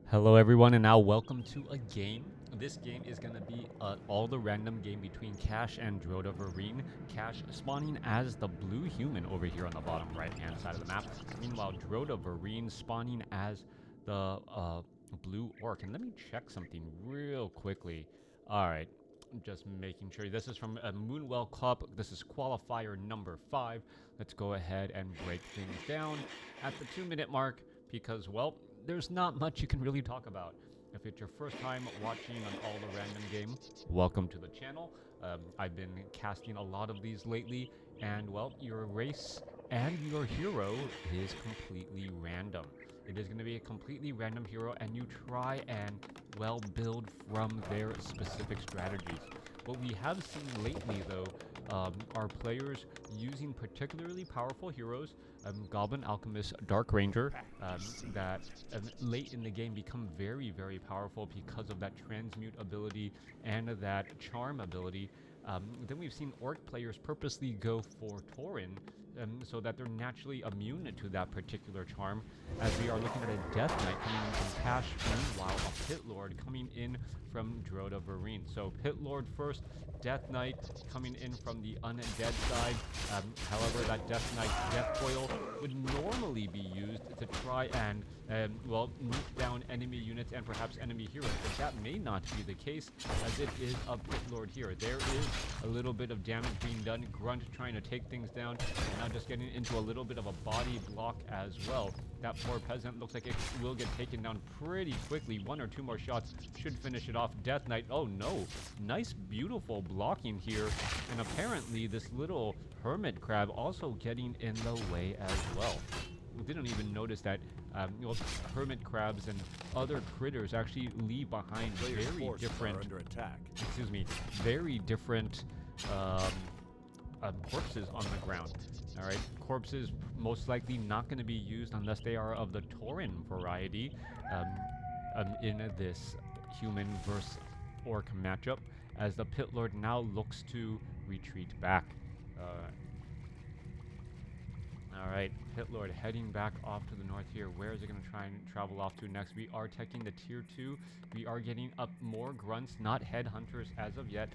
Hello everyone, and now welcome to a game. This game is going to be all the random game between Cash and Drotaverine. Cash spawning as the blue human over here on the bottom right hand side of the map. Meanwhile, Drotaverine spawning as the blue orc. And let me check something real quickly. Alright, just making sure. This is from a MoonWell Cup. This is qualifier number 5. Let's go ahead and break things down at the 2-minute mark because, well, there's not much you can really talk about. If it's your first time watching an all the random game, welcome to the channel. I've been casting a lot of these lately, and well, your race and your hero is completely random. It is going to be a completely random hero, and you try and, well, build from their specific strategies. What we have seen lately, though, are players using particularly powerful heroes, Goblin Alchemist, Dark Ranger, that late in the game become very, very powerful because of that transmute ability and that charm ability. Then we've seen Orc players purposely go for Tauren, so that they're naturally immune to that particular charm, as we are looking at a Death Knight coming in from Cash, meanwhile a Pit Lord coming in from Drotaverine. So Pit Lord first, Death Knight coming in from the undead side. However, that Death Knight Death Coil would normally be used to try and, well, nuke down enemy units and perhaps enemy heroes, but that may not be the case, as it is a Pit Lord here. There is a little bit of damage being done, Grunt trying to take things down, and now just getting into a little bit of a body block as well. That poor peasant looks like it will get taken down pretty quickly. 1 or 2 more shots should finish it off. Death Knight, oh no, nice beautiful blocking here, and apparently this little hermit crab also getting in the way as well. Didn't even notice that well, hermit crabs and other critters actually leave behind very different excuse me, very different corpses on the ground. All right, corpses most likely not going to be used unless they are of the Tauren variety in this human versus orc matchup, as the Pit Lord now looks to retreat back. Alright, Pit Lord heading back off to the north here. Where is it going to try and travel off to next? We are taking the tier 2. We are getting up more grunts, not headhunters as of yet.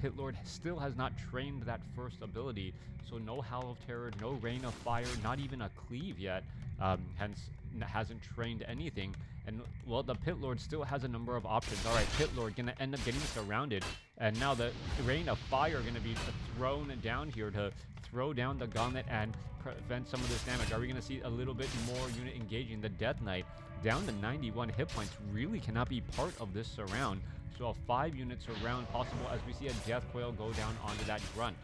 Pit Lord still has not trained that first ability, so no Howl of Terror, no Rain of Fire, not even a Cleave yet, hence hasn't trained anything. And, well, the Pit Lord still has a number of options. Alright, Pit Lord going to end up getting surrounded, and now the Rain of Fire going to be thrown down here to throw down the gauntlet and prevent some of this damage. Are we going to see a little bit more unit engaging? The Death Knight down to 91 hit points really cannot be part of this surround. So a 5-unit surround possible as we see a Death Coil go down onto that Grunt.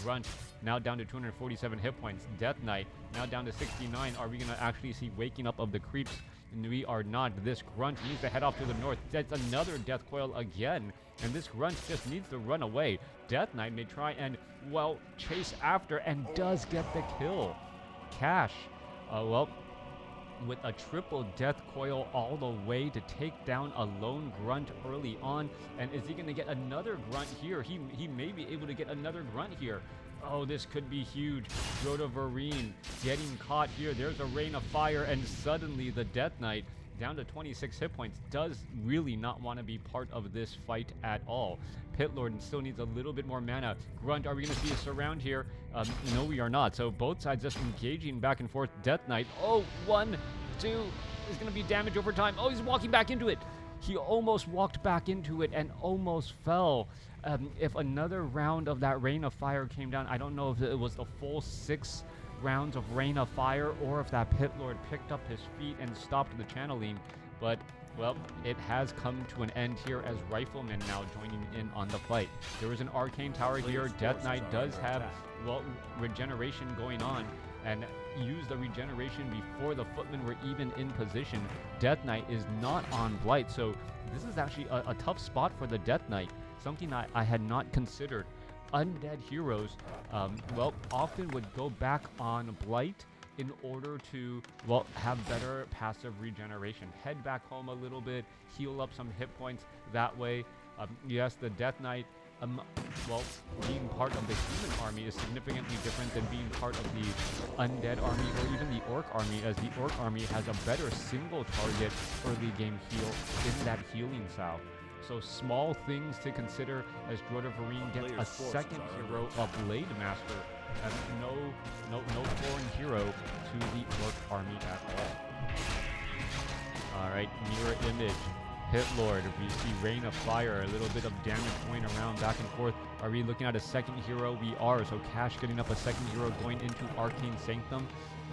Grunt now down to 247 hit points. Death Knight now down to 69. Are we going to actually see waking up of the creeps? And we are not. This Grunt needs to head off to the north. That's another Death Coil again. And this Grunt just needs to run away. Death Knight may try and, well, chase after and does get the kill. Cash, well, with a triple Death Coil all the way to take down a lone Grunt early on. And is he going to get another Grunt here? He may be able to get another Grunt here. Oh, this could be huge. Drotaverine getting caught here. There's a Rain of Fire, and suddenly the Death Knight, down to 26 hit points, does really not want to be part of this fight at all. Pit Lord still needs a little bit more mana. Grunt, are we going to see a surround here? No, we are not. So both sides just engaging back and forth. Death Knight, oh, 1, 2, is going to be damage over time. Oh, he's walking back into it. He almost walked back into it and almost fell. If another round of that Rain of Fire came down, I don't know if it was the full 6 rounds of Rain of Fire or if that Pit Lord picked up his feet and stopped the channeling. But, well, it has come to an end here as Rifleman now joining in on the fight. There is an Arcane Tower here. Death Knight does have, well, regeneration going on, and use the regeneration before the footmen were even in position. Death Knight is not on Blight, so this is actually a tough spot for the Death Knight, something I had not considered. Undead heroes, well, often would go back on Blight in order to, well, have better passive regeneration. Head back home a little bit, heal up some hit points that way. Yes, the Death Knight well, being part of the human army is significantly different than being part of the undead army or even the orc army, as the orc army has a better single target early game heal in that healing salve. So small things to consider as Drotaverine gets a second hero, a Blade Master, and no foreign hero to the orc army at all. Alright, mirror image. Pit Lord, we see Rain of Fire, a little bit of damage going around back and forth. Are we looking at a second hero? We are. So Cash getting up a second hero going into Arcane Sanctum.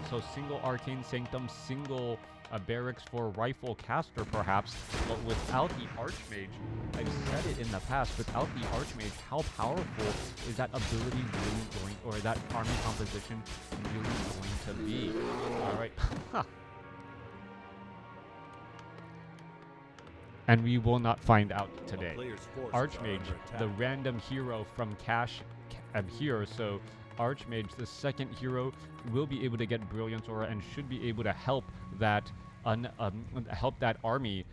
So single Arcane Sanctum, single barracks for Rifle Caster perhaps, but without the Archmage, I've said it in the past, without the Archmage, how powerful is that ability really going, or that army composition really going to be? Alright. And we will not find out today. Archmage, the random hero from Cash here, so Archmage, the second hero, will be able to get Brilliance Aura and should be able to help that army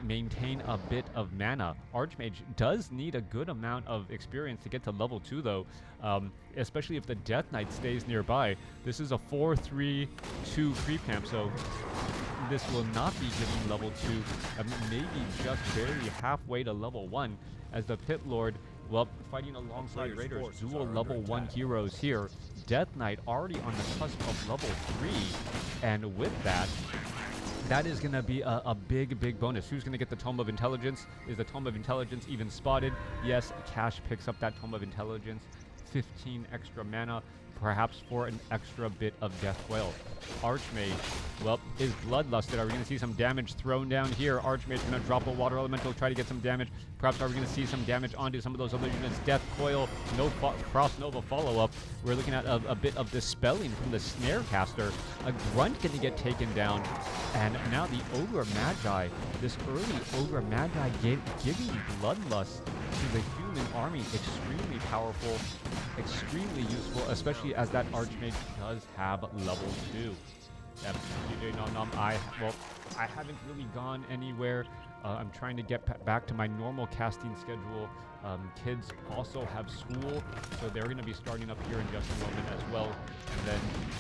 maintain a bit of mana. Archmage does need a good amount of experience to get to level 2 though, especially if the Death Knight stays nearby. This is a 4-3-2 creep camp, so this will not be giving level 2, maybe just barely halfway to level 1, as the Pit Lord, well, fighting alongside Raiders, dual level 1 heroes here. Death Knight already on the cusp of level 3, and with that, that is going to be a big bonus. Who's going to get the Tome of Intelligence? Is the Tome of Intelligence even spotted? Yes, Cash picks up that Tome of Intelligence. 15 extra mana, perhaps for an extra bit of Death Coil. Archmage, well, is bloodlusted. Are we going to see some damage thrown down here? Archmage going to drop a Water Elemental, try to get some damage. Perhaps are we going to see some damage onto some of those other units? Death Coil, no Cross Nova follow-up. We're looking at a bit of Dispelling from the Snare Caster. A Grunt going to get taken down. And now the Ogre Magi, this early Ogre Magi giving Bloodlust to the human army, extremely powerful, extremely useful, especially as that Archmage does have level 2. I haven't really gone anywhere. I'm trying to get back to my normal casting schedule. Kids also have school, so they're going to be starting up here in just a moment as well. And then,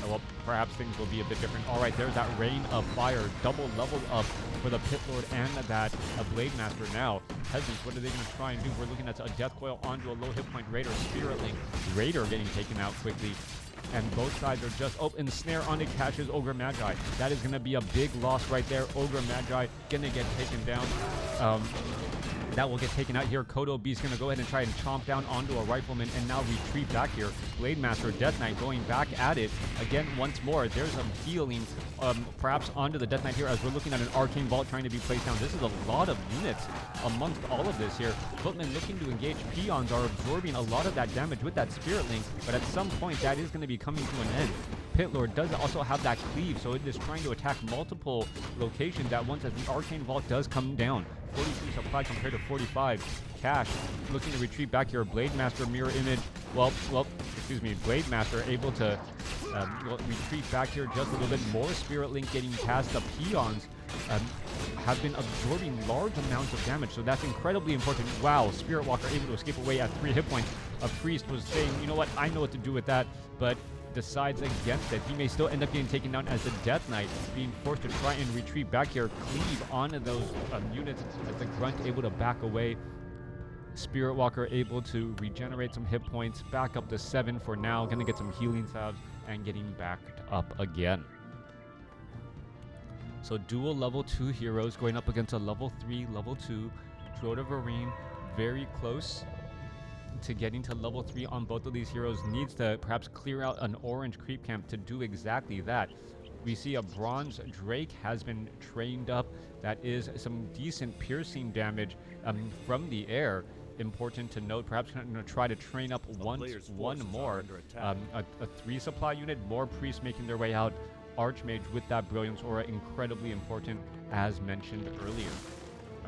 well, perhaps things will be a bit different. All right, there's that Rain of Fire, double level up for the Pit Lord and that Blade Master now. Peasants, what are they going to try and do? We're looking at a Death Coil onto a low hit point Raider, Spirit Link. Raider getting taken out quickly. And both sides are just, oh, and Snare onto Cash's Ogre Magi. That is going to be a big loss right there. Ogre Magi going to get taken down. That will get taken out here. Kodo Beast going to go ahead and try and chomp down onto a Rifleman and now retreat back here. Blade Master, Death Knight going back at it again once more. There's some healing perhaps onto the Death Knight here as we're looking at an Arcane Vault trying to be placed down. This is a lot of units amongst all of this here. Footmen looking to engage. Peons are absorbing a lot of that damage with that Spirit Link, but at some point that is going to be coming to an end. Pit Lord does also have that cleave, so it is trying to attack multiple locations at once as the Arcane Vault does come down. 42 supply compared to 45. Cash looking to retreat back here. Blade Master mirror image. Blade Master able to retreat back here just a little bit more. Spirit Link getting past the Peons. Have been absorbing large amounts of damage, so that's incredibly important. Wow, Spirit Walker able to escape away at 3 hit points. A Priest was saying, you know what, I know what to do with that, but decides against it. He may still end up getting taken down as the Death Knight, being forced to try and retreat back here, cleave onto those units as the Grunt able to back away. Spirit Walker able to regenerate some hit points, back up to 7 for now, gonna get some healing salves and getting backed up again. So dual level 2 heroes going up against a level 3, level 2. Drotaverine very close to getting to level 3 on both of these heroes. Needs to perhaps clear out an orange creep camp to do exactly that. We see a Bronze Drake has been trained up. That is some decent piercing damage from the air. Important to note. Perhaps going to try to train up one more. A 3 supply unit. More priests making their way out. Archmage with that Brilliance Aura, incredibly important as mentioned earlier.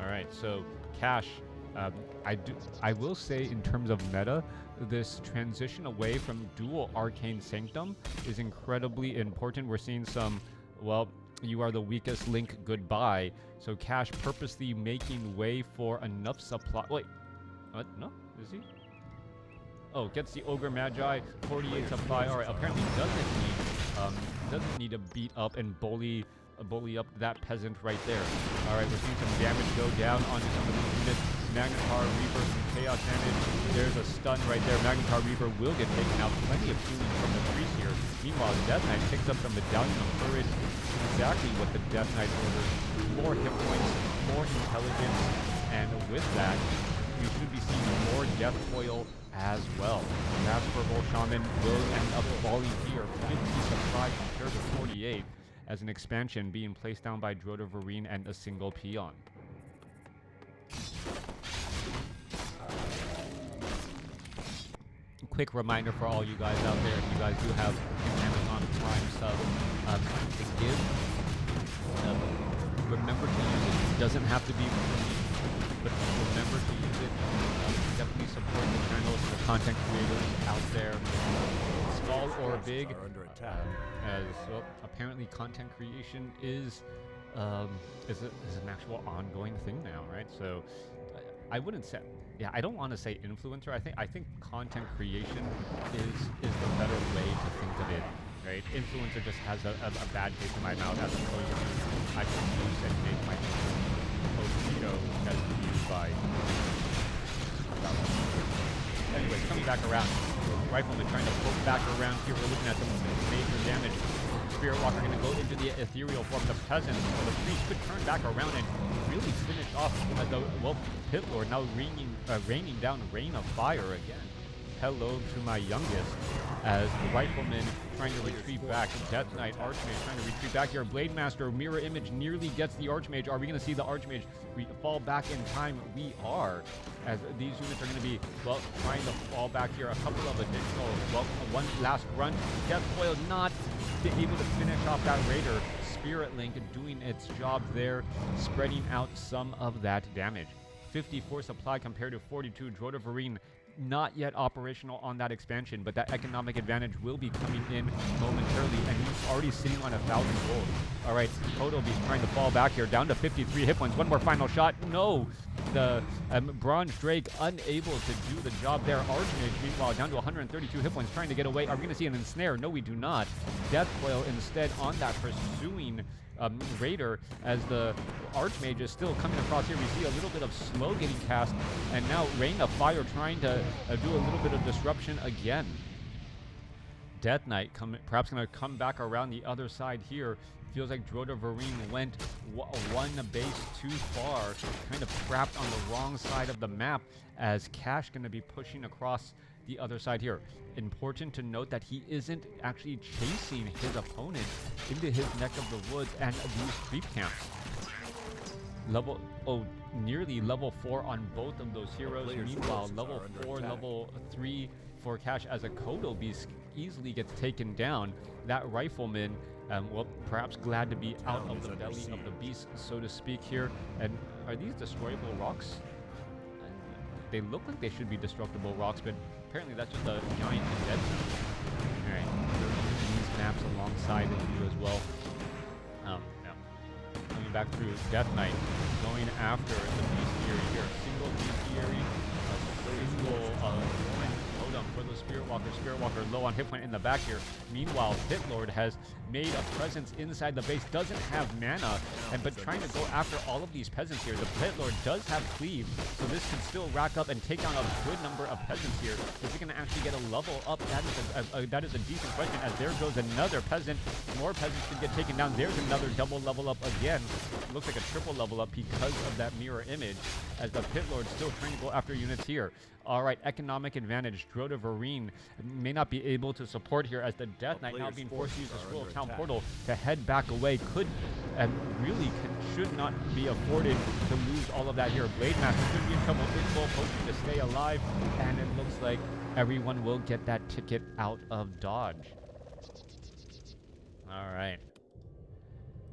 Alright, so Cash, I will say in terms of meta, this transition away from dual Arcane Sanctum is incredibly important. We're seeing some, well, you are the weakest link, goodbye. So Cash purposely making way for enough supply. Wait, what? No? Is he? Oh, gets the Ogre Magi, 48 supply. All right, apparently doesn't need to beat up and bully up that peasant right there. All right, we're seeing some damage go down onto some of these units. Magnetar Reaper, some chaos damage. There's a stun right there. Magnetar Reaper will get taken out. Plenty of healing from the priest here. Meanwhile, Death Knight picks up the Medallion of Courage. Exactly what the Death Knight orders. More hit points, more intelligence, and with that, we should be seeing more Death Coil as well. Masterful Shaman will end up falling here. 50 supply compared to 48 as an expansion being placed down by Drotaverine and a single peon. Quick reminder for all you guys out there, if you guys do have an Amazon Prime sub to give, remember to use it. It doesn't have to be free, but remember to use it. Definitely support the channels, the content creators out there, small or big. As well, apparently content creation is an actual ongoing thing now, right? So I wouldn't say, yeah, I don't want to say influencer. I think content creation is the better way to think of it, right? Influencer just has a bad taste in my mouth as opposed to I can use and make my own show as used by. Anyways, coming back around, Rifleman trying to poke back around here. We're looking at some major damage. Spirit Walker going to go into the ethereal form. The peasant, the priest could turn back around and really finish off the Pit Lord now raining down Rain of Fire again. Hello to my youngest, as the Rifleman trying to retreat back. Death Knight, Archmage trying to retreat back here. Blade Master, Mirror Image nearly gets the Archmage. Are we going to see the Archmage fall back in time? We are, as these units are going to be, well, trying to fall back here. A couple of additional, well, one last run. Death Coil not able to finish off that Raider. Spirit Link doing its job there, spreading out some of that damage. 54 supply compared to 42. Drotaverine not yet operational on that expansion, but that economic advantage will be coming in momentarily, and he's already sitting on 1,000 gold. All right, Kotobe's trying to fall back here, down to 53 hit points. One more final shot. No, the Bronze Drake unable to do the job there. Archmage, meanwhile, down to 132 hit points, trying to get away. Are we going to see an ensnare? No, we do not. Death Coil instead on that pursuing Raider, as the Archmage is still coming across here. We see a little bit of slow getting cast, and now Rain of Fire trying to do a little bit of disruption again. Death Knight perhaps going to come back around the other side here. Feels like Drotaverine went one base too far, kind of trapped on the wrong side of the map, as Cash going to be pushing across the other side here. Important to note that he isn't actually chasing his opponent into his neck of the woods and these creep camps. Nearly level 4 on both of those heroes. Meanwhile, level 4, level 3 for Cash, as a Kodo Beast easily gets taken down. That Rifleman, well, perhaps glad to be out of the belly of the beast, so to speak here. And are these destroyable rocks? They look like they should be destructible rocks, but apparently that's just a giant dead zone. Alright, these maps alongside of you as well. Yeah. Coming back through Death Knight, going after the bestiary here. Single bestiary, single totem for the Spirit Walker. Spirit Walker low on hit point in the back here. Meanwhile, Pit Lord has made a presence inside the base, doesn't have mana, but trying to go after all of these peasants here. The Pit Lord does have cleave, so this can still rack up and take down a good number of peasants here. Is it going to actually get a level up? That is a decent question, as there goes another peasant. More peasants could get taken down. There's another double level up again. Looks like a triple level up because of that mirror image, as the Pit Lord still trying to go after units here. All right, economic advantage. Drotaverine may not be able to support here, as the Death Knight now being forced to use the Scroll of Town Portal to head back away. Should not be afforded to lose all of that here. Blade Master could be in trouble. Invul hoping to stay alive, and it looks like everyone will get that ticket out of Dodge. All right.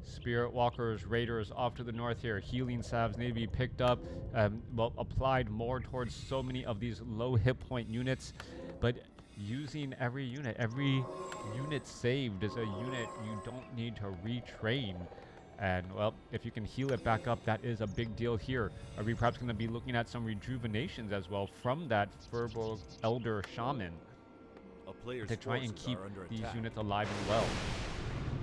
Spirit Walkers, Raiders off to the north here. Healing salves need to be picked up, applied more towards so many of these low hit point units, but using every unit saved is a unit you don't need to retrain. And, well, if you can heal it back up, that is a big deal here. Are we perhaps going to be looking at some rejuvenations as well from that Furbolg Elder Shaman to try and keep these units alive and well?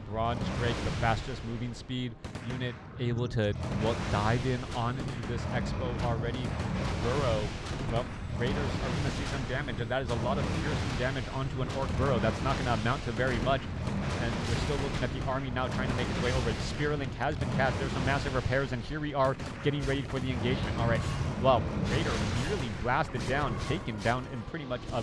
Bronze Drake, the fastest moving speed unit, able to, well, dive in onto this expo already. Burrow, well, Raiders are going to see some damage, and that is a lot of piercing damage onto an Orc Burrow. That's not going to amount to very much, and we're still looking at the army now trying to make its way over. Spirit Link has been cast. There's some massive repairs, and here we are getting ready for the engagement. All right, well, Raider nearly blasted down, taken down in pretty much a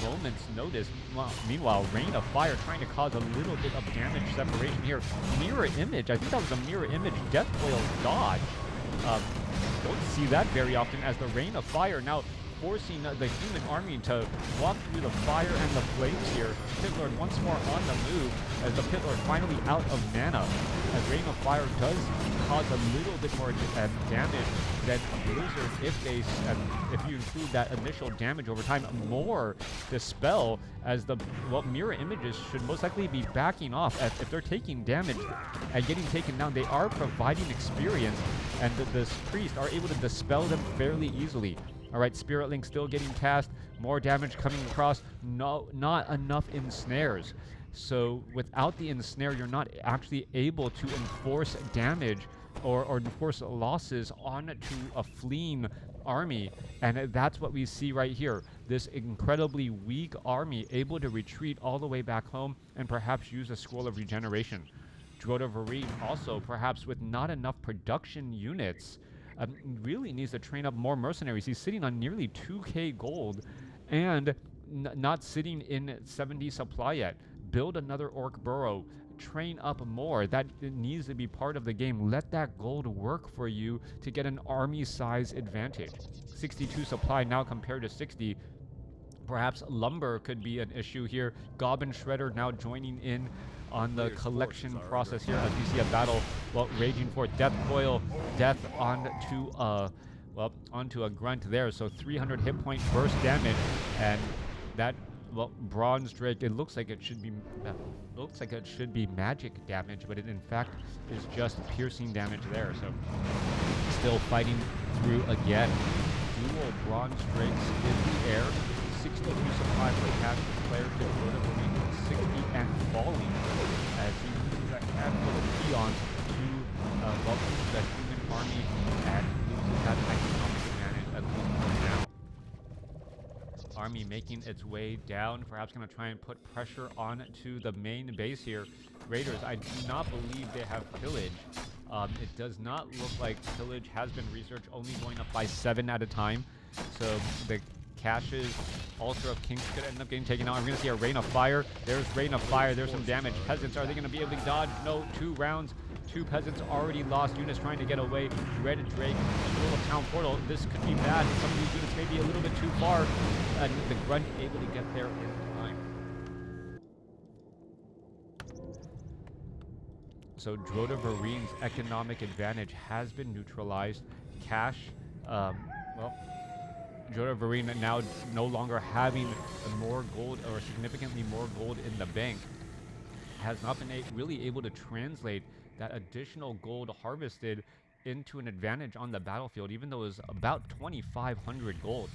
moment's notice. Well, meanwhile, Rain of Fire trying to cause a little bit of damage separation here. Mirror Image, I think that was a Mirror Image Death Coil dodge. Don't see that very often, as the Rain of Fire now forcing the human army to walk through the fire and the flames here. Pit Lord once more on the move, as the Pit Lord finally out of mana, as Rain of Fire does cause a little bit more damage than Blizzard if you include that initial damage over time. More Dispel, as the, well, Mirror Images should most likely be backing off. If they're taking damage and getting taken down, they are providing experience, and this priest are able to dispel them fairly easily. All right, Spirit Link still getting cast. More damage coming across. No, not enough ensnares. So without the ensnare, you're not actually able to enforce damage or enforce losses onto a fleeing army. And that's what we see right here. This incredibly weak army able to retreat all the way back home and perhaps use a Scroll of Regeneration. Drotaverine also perhaps with not enough production units. Really needs to train up more mercenaries. He's sitting on nearly 2k gold and not sitting in 70 supply yet. Build another Orc Burrow. Train up more. That needs to be part of the game. Let that gold work for you to get an army size advantage. 62 supply now compared to 60. Perhaps lumber could be an issue here. Goblin Shredder now joining in on the collection process here, as we see a battle, well, raging for Death Coil, death onto a grunt there. So 300 hit point burst damage, and that, well, Bronze Drake, it looks like it should be magic damage, but it in fact is just piercing damage there. So still fighting through again. Dual Bronze Drakes in the air. 62 supply for cash player to Drotaverine, 60 and falling, as he uses a handful of peons to welcome the human army and loses that economic advantage at least for now. Army making its way down, perhaps going to try and put pressure onto the main base here. Raiders, I do not believe they have pillage. It does not look like pillage has been researched, only going up by 7 at a time. So the caches, Altar of Kings could end up getting taken out. I'm going to see a Rain of Fire. There's Rain of Fire. There's some damage. Peasants, are they going to be able to dodge? No, 2 rounds. 2 peasants already lost. Units trying to get away. Dreaded Drake, School of Town Portal. This could be bad. Some of these units may be a little bit too far. And the Grunt able to get there in time. So Drotavarine's economic advantage has been neutralized. Cash, well, Drotaverine now no longer having more gold or significantly more gold in the bank has not been really able to translate that additional gold harvested into an advantage on the battlefield, even though it was about 2,500 gold.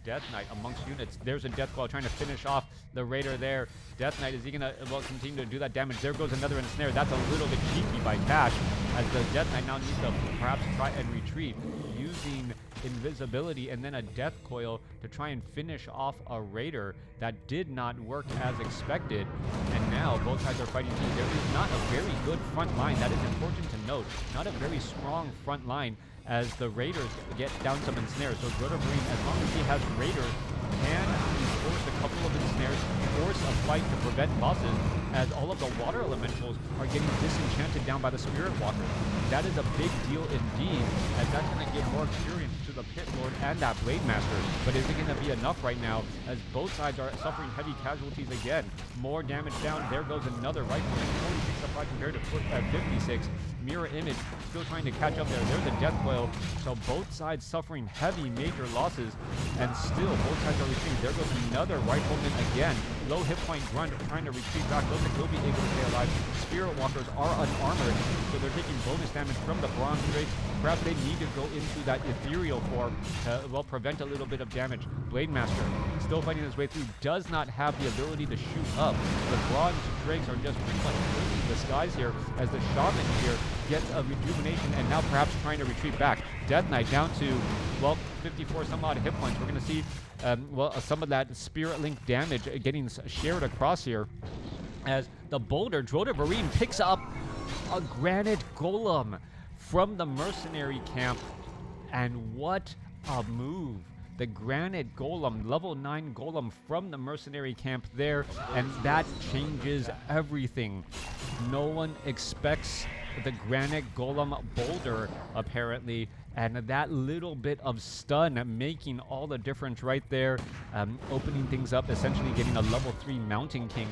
Death Knight amongst units. There's a Death Claw trying to finish off the Raider there. Death Knight, is he going to, well, continue to do that damage? There goes another ensnare. That's a little bit cheeky by Cash, as the Death Knight now needs to perhaps try and retreat using invisibility and then a Death Coil to try and finish off a Raider. That did not work as expected, and now both sides are fighting through. There is not a very good front line. That is important to note. Not a very strong front line, as the Raiders get down some ensnares. So Drotaverine, as long as he has Raiders, can force a couple of ensnares, force a fight to prevent losses, as all of the water elementals are getting disenchanted down by the Spirit Walker. That is a big deal indeed, as that's going to give more experience to the Pit Lord and that Blade Master. But is it going to be enough right now, as both sides are suffering heavy casualties again? More damage down. There goes another rifleman. 46 supply compared to 56. Mirror Image still trying to catch up there. There's a Death Coil. So both sides suffering heavy major losses, and still both sides are retreating. There goes another rifleman again. low hit point grunt trying to retreat back. Looks like he'll be able to stay alive. Spirit Walkers are unarmored, so they're taking bonus damage from the Bronze Drakes. Perhaps they need to go into that ethereal form to, well, prevent a little bit of damage. Blade Master still fighting his way through, does not have the ability to shoot up. The Bronze Drakes are just pretty much filling the skies here as the Shaman here gets a rejuvenation and now perhaps trying to retreat back. Death Knight down to, well, 54 some odd hit points. We're going to see, well, some of that Spirit Link damage getting shared across here as the boulder, Drotaverine, picks up a Granite Golem from the mercenary camp. And what a move. The Granite Golem, level 9 Golem from the mercenary camp there, and that changes everything. No one expects the Granite Golem boulder, apparently, and that little bit of stun making all the difference right there, opening things up, essentially getting a level 3 Mountain King,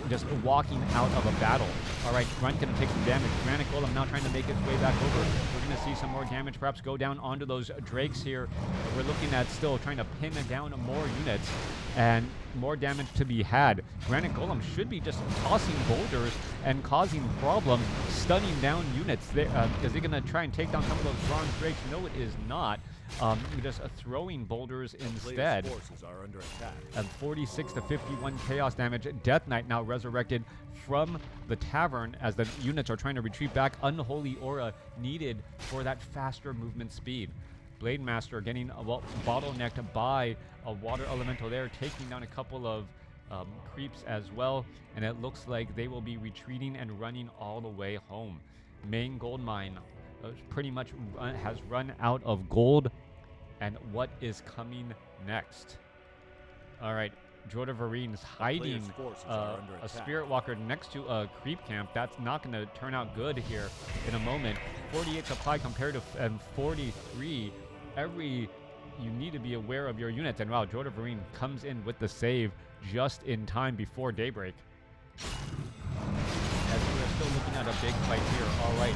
just walking out of a battle. All right, Grunt gonna take some damage. Granite Golem now trying to make its way back over. We're gonna see some more damage perhaps go down onto those Drakes here. We're looking at still trying to pin down more units and more damage to be had. Granite Golem should be just tossing boulders and causing problems, stunning down units there. Is he gonna try and take down some of those Bronze Drakes? No, it is not. Just throwing boulders instead. Forces are under attack. 46 to 51 chaos damage. Death Knight now resurrected from the tavern as the units are trying to retreat back. Unholy Aura needed for that faster movement speed. Blade Master getting, well, bottlenecked by a water elemental there, taking down a couple of creeps as well, and it looks like they will be retreating and running all the way home. Main gold mine pretty much has run out of gold, and what is coming next? All right, Drotavarine's hiding a Spirit Walker next to a creep camp. That's not going to turn out good here in a moment. 48 supply compared to 43. You need to be aware of your units, and wow, Drotaverine comes in with the save just in time before daybreak. As we're still looking at a big fight here. All right,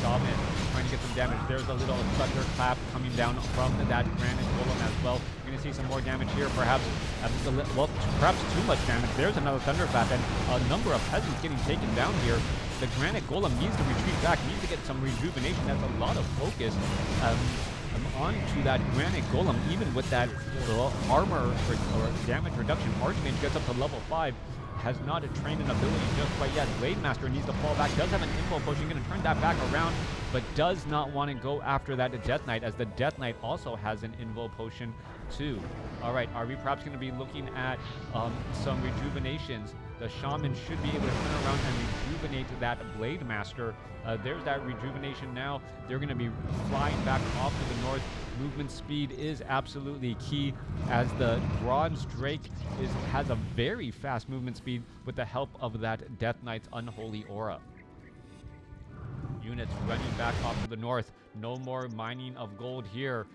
Shaman trying to get some damage. There's a little thunderclap coming down from that Granite Golem as well. We're going to see some more damage here, perhaps, well, perhaps too much damage. There's another thunderclap, and a number of peasants getting taken down here. The Granite Golem needs to retreat back, needs to get some rejuvenation. That's a lot of focus onto that Granite Golem, even with that armor or damage reduction. Archmage gets up to level 5. Has not a trained an ability just quite yet. Blade Master needs to fall back. Does have an info potion. Going to turn that back around, but does not want to go after that Death Knight, as the Death Knight also has an info potion too. All right, are we perhaps going to be looking at some rejuvenations? The Shaman should be able to turn around and rejuvenate that Blade Master. There's that rejuvenation now. They're going to be flying back off to the north. Movement speed is absolutely key, as the Bronze Drake has a very fast movement speed with the help of that Death Knight's Unholy Aura. Units running back off to the north. No more mining of gold here.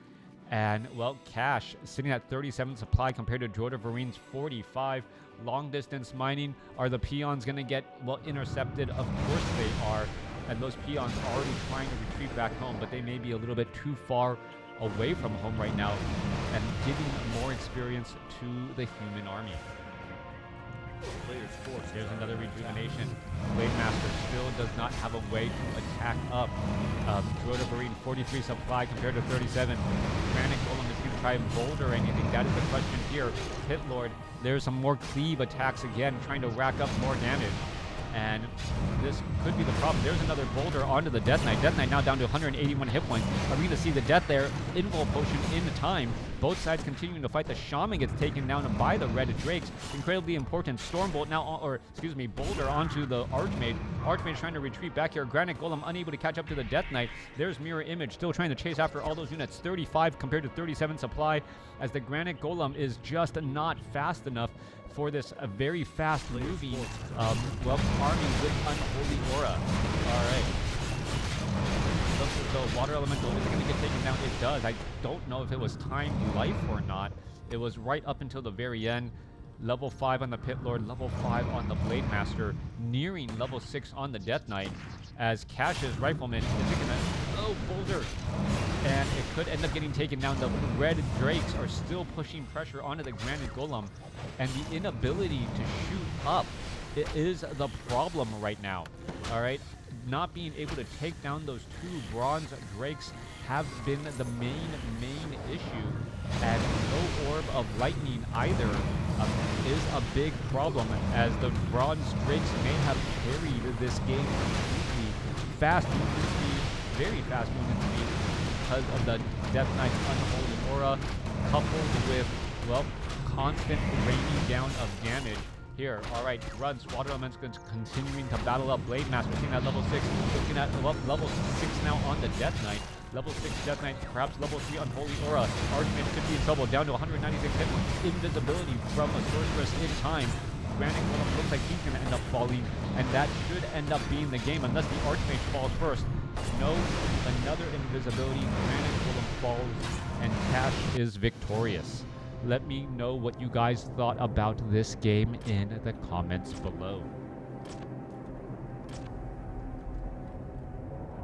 And, well, cash sitting at 37 supply compared to Drotavarine's 45. Long distance mining. Are the peons going to get, well, intercepted? Of course they are. And those peons are already trying to retreat back home, but they may be a little bit too far away from home right now, and giving more experience to the human army. There's another rejuvenation. Blade Master still does not have a way to attack up. Drotaverine 43 supply compared to 37. Granite Golem is going to try and boulder anything. That is the question here. Pit Lord, there's some more cleave attacks again, trying to rack up more damage. And this could be the problem. There's another boulder onto the Death Knight. Death Knight now down to 181 hit points. Are we going to see the death there? Info potion in time. Both sides continuing to fight. The Shaman gets taken down by the Red Drakes. Incredibly important. Stormbolt now, boulder onto the Archmage. Archmage trying to retreat back here. Granite Golem unable to catch up to the Death Knight. There's Mirror Image still trying to chase after all those units. 35 compared to 37 supply, as the Granite Golem is just not fast enough for this very fast moving army with Unholy Aura. All right. The water elemental is going to get taken down. It does. I don't know if it was timed life or not. It was right up until the very end. Level 5 on the Pit Lord, level 5 on the Blade Master, nearing level 6 on the Death Knight, as Cash's Rifleman is going to, boulder, and it could end up getting taken down. The red Drakes are still pushing pressure onto the Granite Golem, and the inability to shoot up is the problem right now. All right, not being able to take down those 2 Bronze Drakes have been the main issue, and no Orb of Lightning either is a big problem, as the Bronze Drakes may have carried this game completely. Fast movement speed, very fast movement speed, because of the Death Knight's Unholy Aura, coupled with, well, constant raining down of damage. Here, alright, Grunts, Water Element's continuing to battle up Blade Master, seeing at level 6, looking at level 6 now on the Death Knight. Level 6 Death Knight, perhaps level 3 Unholy Aura. Archmage could be in trouble, down to 196 hit points. Invisibility from a Sorceress in time. Granite Golem looks like he's going to end up falling, and that should end up being the game, unless the Archmage falls first. No, another invisibility, Granite Golem falls, and Cash is victorious. Let me know what you guys thought about this game in the comments below.